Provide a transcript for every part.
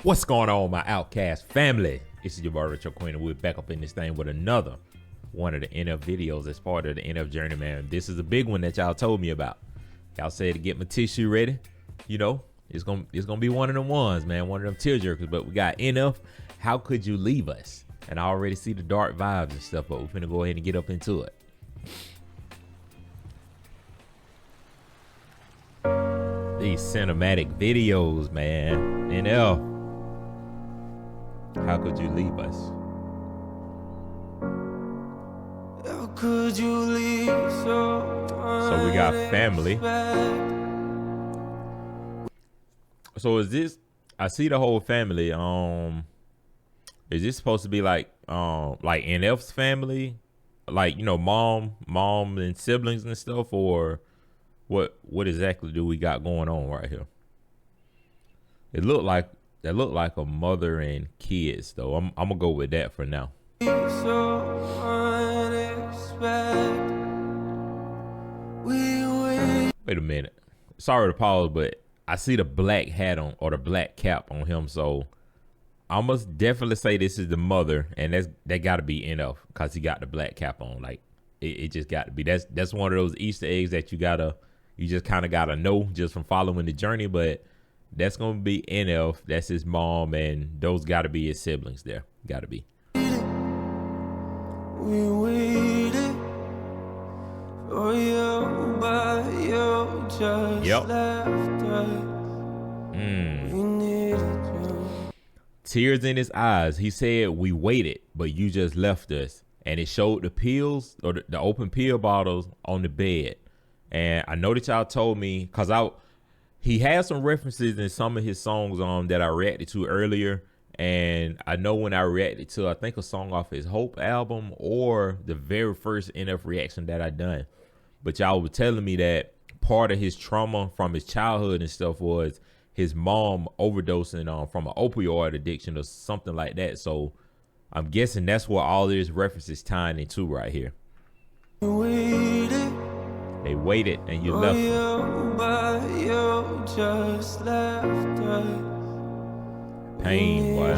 What's going on, my Outcast family? This is your boy Quin, and we're back up in this thing with another one of the NF videos as part of the NF journey, man. This is a big one that y'all told me about. Y'all said to get my tissue ready. You know, it's gonna be one of them ones, man, one of them tearjerkers. But we got NF. How could you leave us? And I already see the dark vibes and stuff, but we're finna go ahead and get up into it. These cinematic videos, man. NF. How could you leave us? How could you leave So we got family. So is this? I see the whole family. Is this supposed to be like NF's family, like, you know, mom and siblings and stuff, or what exactly do we got going on right here? It looked like a mother and kids, though. I'm gonna go with that for now. Wait a minute. Sorry to pause, but I see the black hat on, or the black cap on him, so I must definitely say this is the mother, and that got to be NF because he got the black cap on. Like it just got to be. That's one of those Easter eggs that you just kind of gotta know just from following the journey, but. That's gonna be NF. That's his mom, and those gotta be his siblings. There, gotta be. We waited for you, but you just left us. We needed you. Tears in his eyes. He said, "We waited, but you just left us." And it showed the pills, or the open pill bottles on the bed. And I know that y'all told me, cause he has some references in some of his songs that I reacted to earlier. And I know when I reacted to, I think, a song off his Hope album or the very first NF reaction that I done. But y'all were telling me that part of his trauma from his childhood and stuff was his mom overdosing from an opioid addiction or something like that. So I'm guessing that's what all these references tying into right here. They waited and you left them. But you just left us. Pain, boy.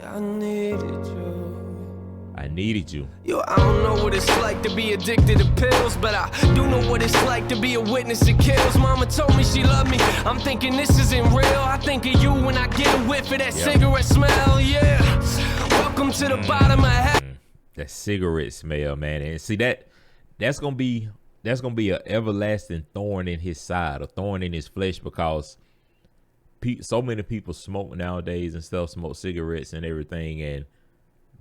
I needed you. I needed you. Yo, I don't know what it's like to be addicted to pills, but I do know what it's like to be a witness to kills. Mama told me she loved me. I'm thinking this isn't real. I think of you when I get a whiff of that cigarette smell. Yeah. Welcome to the bottom of hell. That cigarette smell, man. And see that's gonna be an everlasting thorn in his side, a thorn in his flesh, because so many people smoke nowadays and stuff, smoke cigarettes and everything, and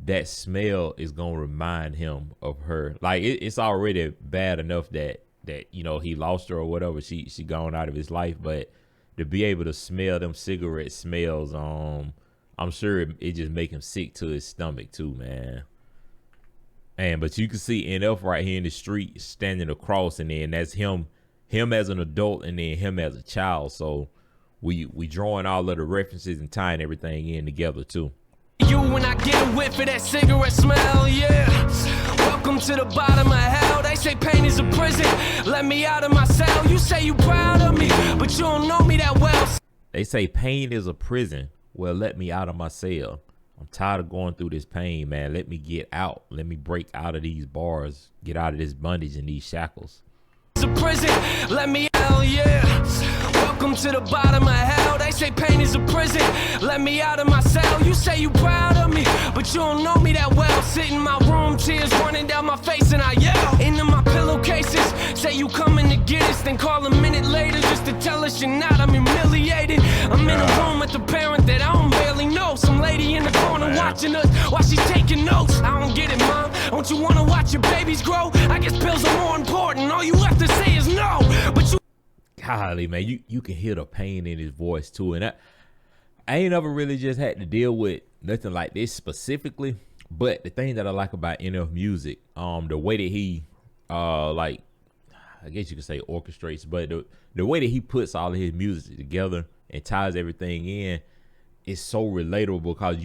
that smell is gonna remind him of her. Like it's already bad enough that you know he lost her or whatever, she gone out of his life, but to be able to smell them cigarette smells, I'm sure it just make him sick to his stomach too, man. But you can see NF right here in the street standing across, and then that's him as an adult, and then him as a child. So we drawing all of the references and tying everything in together too. You when I get a whiff of that cigarette smell, yeah. Welcome to the bottom of hell. They say pain is a prison. Let me out of my cell. You say you proud of me, but you don't know me that well. They say pain is a prison. Well, let me out of my cell. I'm tired of going through this pain, man. Let me get out. Let me break out of these bars. Get out of this bondage and these shackles. It's a prison. Let me out, yeah. Welcome to the bottom of hell. They say pain is a prison. Let me out of my cell. You say you proud of me, but you don't know me that well. Sit in my room, tears running down my face, and I yell into my pillowcases. Say you coming to get us, then call a minute later just to tell us you're not. I'm humiliated. I'm in a room with the parent that I don't barely know. Some lady in the corner watching us while she's taking notes. I don't get it, mom. Don't you want to watch your babies grow? I guess pills are more important. All you have to say is no. But you. Golly, man, you can hear the pain in his voice too, and I ain't never really just had to deal with nothing like this specifically. But the thing that I like about NF music, the way that he, like, I guess you could say orchestrates, but the way that he puts all of his music together and ties everything in is so relatable, because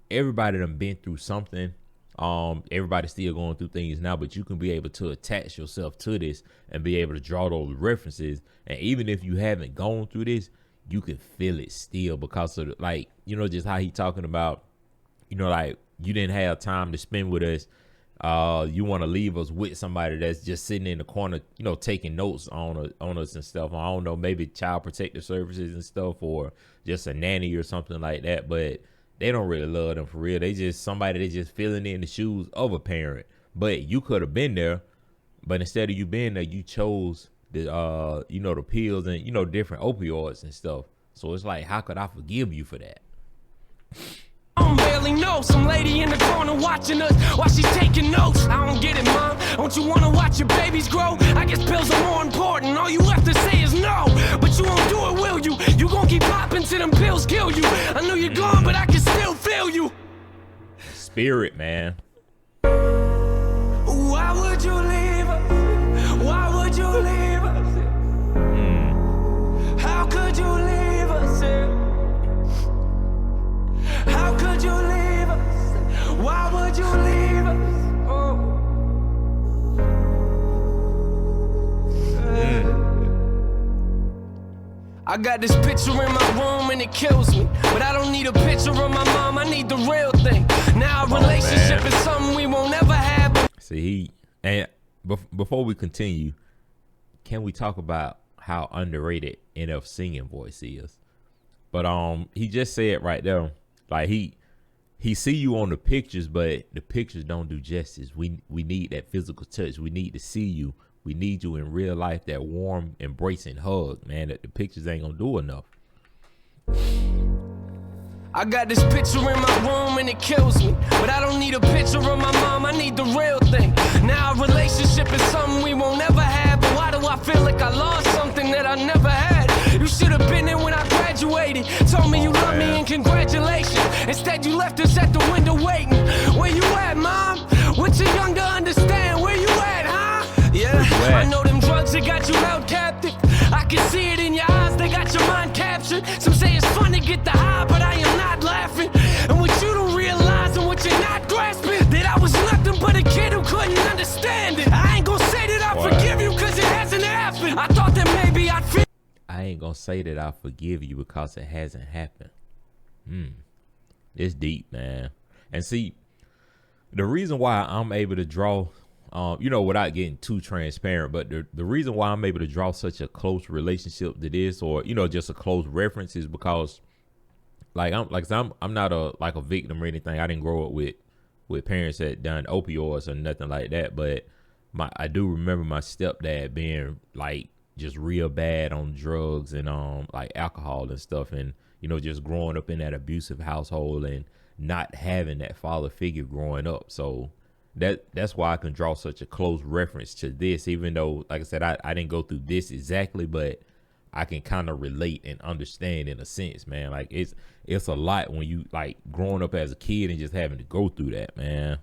everybody done been through something. Everybody's still going through things now, but you can be able to attach yourself to this and be able to draw those references. And even if you haven't gone through this, you can feel it still because of like, just how he talking about, like you didn't have time to spend with us. You want to leave us with somebody that's just sitting in the corner, taking notes on us and stuff. I don't know, maybe child protective services and stuff, or just a nanny or something like that. But they don't really love them for real. They just somebody that's just filling in the shoes of a parent. But you could have been there, but instead of you being there, you chose the the pills and different opioids and stuff. So it's like, how could I forgive you for that? I don't barely know some lady in the corner watching us while she's taking notes. I don't get it, mom. Don't you wanna watch your babies grow? I guess pills are more important. All you have to say is no, but you won't do it, will you? You gon' keep popping till them pills kill you. I know you're gone, but I can still feel you. Spirit, man. Why would you leave us? Why would you leave us? How could you leave us? How could you leave us? Why would you leave us? I got this picture in my room and it kills me, but I don't need a picture of my mom, I need the real thing. Now a relationship is something we won't ever have. See, and before we continue, can we talk about how underrated NF singing voice is? But he just said right there, like he see you on the pictures, but the pictures don't do justice. We need that physical touch. We need to see you. We need you in real life, that warm, embracing hug, man, that the pictures ain't gonna do enough. I got this picture in my room and it kills me, but I don't need a picture of my mom, I need the real thing. Now a relationship is something we won't ever have, but why do I feel like I lost something that I never had? You should have been there when I graduated, told me you love me and congratulations. Instead you left us at the window waiting. Where you at, mom? We're too young to understand. Where you at, huh? Yeah, I know them drugs that got you held captive. I can see it in your eyes, they got your mind captured. Some say it's fun to get the high, but I am not laughing. And what you don't realize and what you're not grasping, that I was nothing but a kid who couldn't understand it. I ain't gonna say that I forgive you cause it hasn't happened. I thought that maybe I'd feel. I ain't gonna say that I forgive you because it hasn't happened. It's deep, man. And see, the reason why I'm able to draw, without getting too transparent, but the reason why I'm able to draw such a close relationship to this, or just a close reference, is because I'm not a victim or anything. I didn't grow up with parents that done opioids or nothing like that, but I do remember my stepdad being like just real bad on drugs and like alcohol and stuff, and just growing up in that abusive household and not having that father figure growing up. So that's why I can draw such a close reference to this, even though, like I said, I didn't go through this exactly, but I can kind of relate and understand in a sense, man. Like it's a lot when you like growing up as a kid and just having to go through that, man.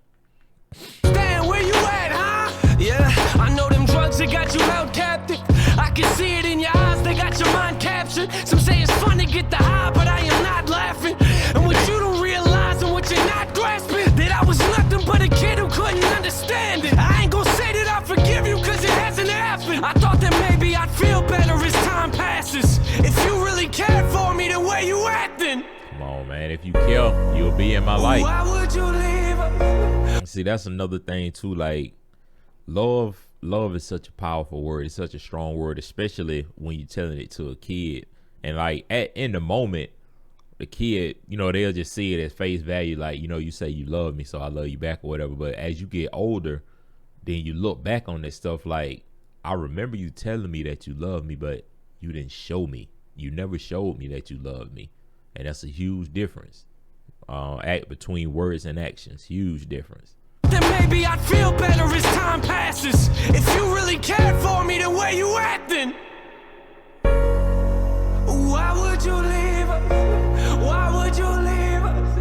Stand where you at, huh? Yeah, I know them drugs that got you held captive. I can see it in your eyes, they got your mind captured. Some say it's fun to get the high, but I am not laughing. And what you don't realize and what you're not grasping, that I was nothing but a kid who couldn't understand it. I ain't gonna say that I forgive you cause it hasn't happened. I thought that maybe I'd feel better as time passes. If you really cared for me, then where you at then? Come on, man. If you care, you'll be in my life. Why would you leave us? See, that's another thing too. Like, love is such a powerful word. It's such a strong word, especially when you're telling it to a kid. And like in the moment, the kid, they'll just see it as face value. Like, you say you love me, so I love you back or whatever. But as you get older, then you look back on this stuff like, I remember you telling me that you love me, but you didn't show me. You never showed me that you loved me. And that's a huge difference. Act between words and actions, huge difference. Then maybe I'd feel better as time passes. If you really cared for me, then where you at then? Why would you leave us? Why would you leave us?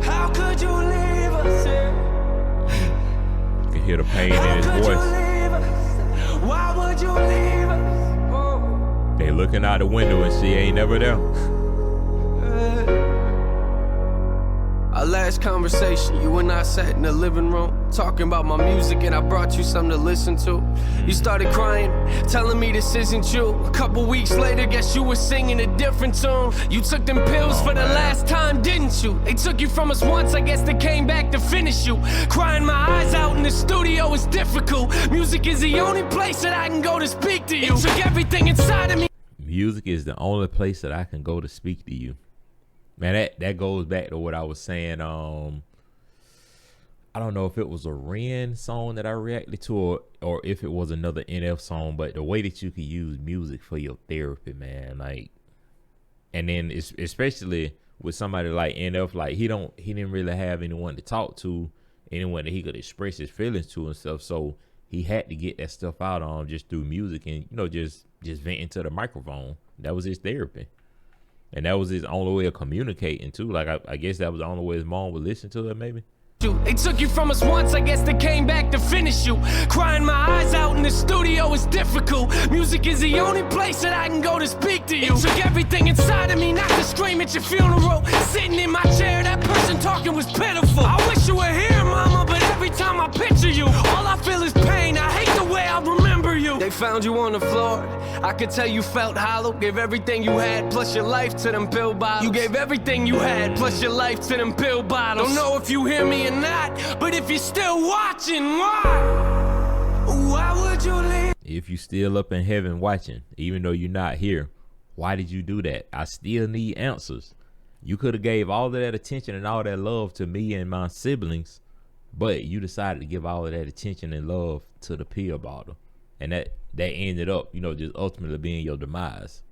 How could you leave us? You can hear the pain in his voice. Why would you leave us? They looking out the window and she ain't never there. Our last conversation, you and I sat in the living room, talking about my music, and I brought you something to listen to. You started crying, telling me this isn't you. A couple weeks later, guess you were singing a different tune. You took them pills for the last time, didn't you? They took you from us once, I guess they came back to finish you. Crying my eyes out in the studio is difficult. Music is the only place that I can go to speak to you. It took everything inside of me. Music is the only place that I can go to speak to you. Man, that goes back to what I was saying. I don't know if it was a Ren song that I reacted to or if it was another NF song, but the way that you can use music for your therapy, man, like, and then it's, especially with somebody like NF, like he didn't really have anyone to talk to, anyone that he could express his feelings to and stuff. So he had to get that stuff out on just through music and, just vent into the microphone. That was his therapy. And that was his only way of communicating too. Like I guess that was the only way his mom would listen to it, maybe. They took you from us once, I guess they came back to finish you. Crying my eyes out in the studio is difficult. Music is the only place that I can go to speak to you. It took everything inside of me not to scream at your funeral. Sitting in my chair, that person talking was pitiful. I wish you were here, mama, but every time I picture you, all I feel is pain. I hate the way I remember you. They found you on the floor, I could tell you felt hollow. Gave everything you had, plus your life to them pill bottles. You gave everything you had, plus your life to them pill bottles. Don't know if you hear me or not, but if you're still watching, why would you leave? If you still up in heaven watching, even though you're not here, why did you do that? I still need answers. You could have gave all of that attention and all that love to me and my siblings, but you decided to give all of that attention and love to the pill bottle. And that ended up, just ultimately being your demise.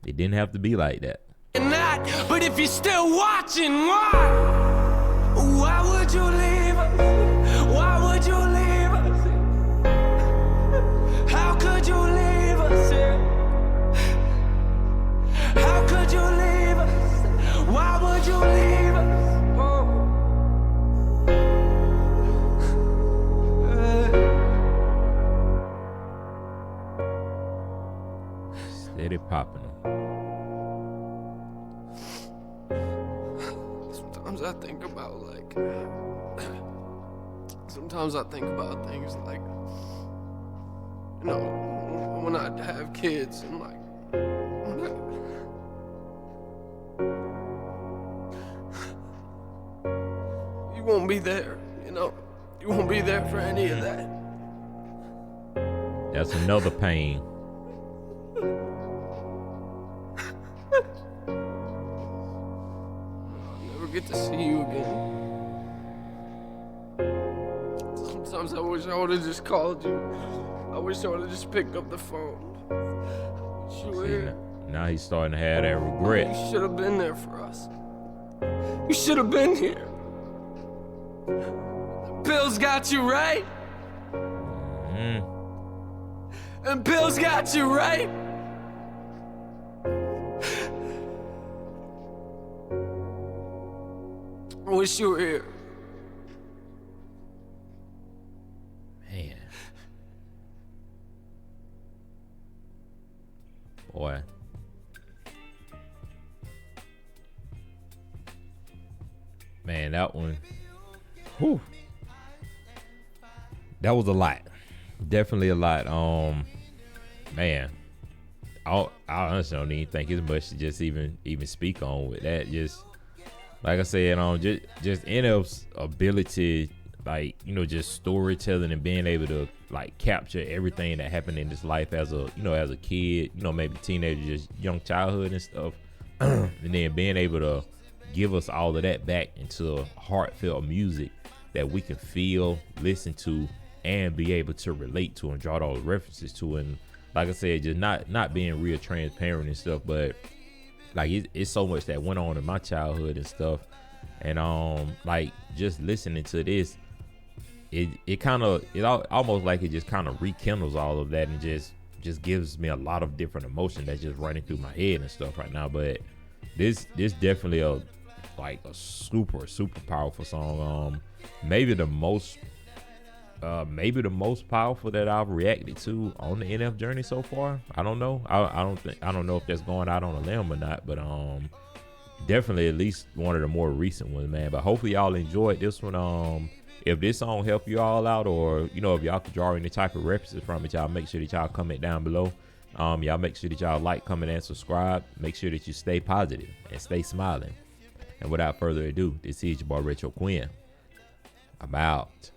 It didn't have to be like that. Not, but if you're still watching, why would you leave us? Why would you leave us? How could you leave us? How could you leave us? Why would you leave us? Steady popping them. Sometimes I think about things like, when I have kids and you won't be there, you won't be there for any of that. That's another pain. Get to see you again. Sometimes I wish I would have just called you. I wish I would have just picked up the phone. You were here. Now he's starting to have that regret. You should have been there for us. You should have been here. The pills got you right. And pills got you right. I wish you were here. Man. Boy. Man, that one. Whew. That was a lot. Definitely a lot. Man. I honestly don't even think it's much to just even speak on with that. Just like I said, just NF's ability, just storytelling and being able to capture everything that happened in his life as a kid, maybe teenager, just young childhood and stuff, and then being able to give us all of that back into heartfelt music that we can feel, listen to, and be able to relate to and draw those references to. And like I said, just not being real transparent and stuff, but it's so much that went on in my childhood and stuff, and just listening to this, it almost like it just kind of rekindles all of that and just gives me a lot of different emotion that's just running through my head and stuff right now. But this definitely a super powerful song. Maybe the most powerful that I've reacted to on the NF journey so far. I don't know. I don't know if that's going out on a limb or not, but Definitely at least one of the more recent ones, man. But hopefully y'all enjoyed this one. If this song help you all out, or you know, if y'all could draw any type of references from it, y'all make sure that y'all comment down below. Y'all make sure that y'all like, comment, and subscribe. Make sure that you stay positive and stay smiling. And without further ado, this is your boy Retro Quin. I'm out.